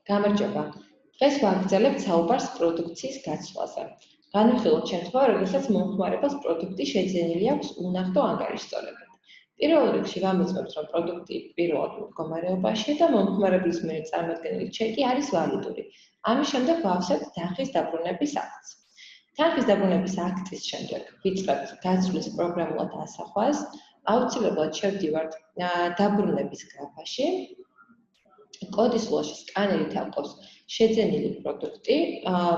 გამარჯობა. დღეს ვაგრძელებთ საუბარს პროდუქციის გაცვლაზე. განვიხილოთ შემთხვევა, როდესაც მომხმარებელს პროდუქტი შეძენილი აქვს უნახტო ანგარიშსწორებით. პირველ რიგში ვამოწმებთ, რომ პროდუქტი პირველად მდგომარეობაშია და მომხმარებლის მიერ წარმოდგენილი ჩეკი არის ვალიდური. ამის შემდეგ ვავსებთ თანხის დაბრუნების აქტს. თანხის დაბრუნების აქტის შემდეგ ვიწყებთ გაცვლის პროგრამულად ასახვას, აუცილებლად შევდივართ დაბრუნების გრაფაში. კოდის ლოში სკანერით ავყავს შეძენილი პროდუქტი,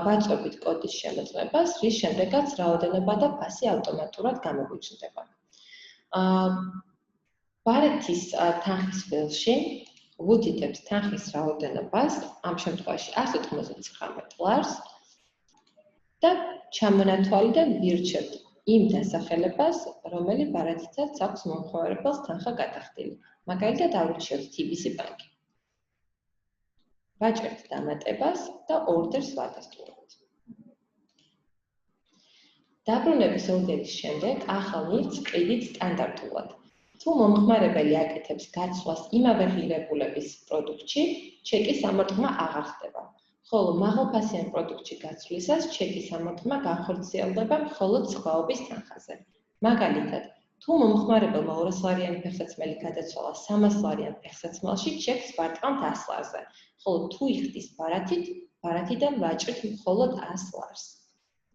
ვაწვევით კოდის შემოწმებას, რის შემდეგაც რაოდენობა და ფასი ავტომატურად გამოგვიჩნდება. ბარეთის თანხის ველში ვუდიდებთ თანხის რაოდენობას, ამ შემთხვევაში 199 ლარს და ჩამონათვალიდან ვირჩევთ იმ დასახელებას, რომელიც ბარათითაც აქვს მომხმარებელს თანხა გადახდილი. მაგალითად, ავრჩიოთ TBC ბანკი. ვაჭერთ დამატებას და ორდერს ვადასტურებთ. დაბრუნების ორდერის შემდეგ ახალ ნივთს ყიდით სტანდარტულად. თუ მომხმარებელი აკეთებს გაცვლას იმავე ღირებულების პროდუქტში, ჩეკის ამორთმა აღარ ხდება. ხოლო მაღალფასიან პროდუქტში გაცვლისას ჩეკის ამორთმა განხორციელდება მხოლოდ სხვაობის თანხაზე. მაგალითად, თუ მომხმარებელმა 200 ლარიანი ფეხსაცმელი გადაცვალა 300 ლარიან ფეხსაცმელში, ჩეკს ვარტყამთ 100 ლარზე. ხოლო თუ იხდის ბარათით, ბარათიდან ვაჭრით მხოლოდ 100 ლარს.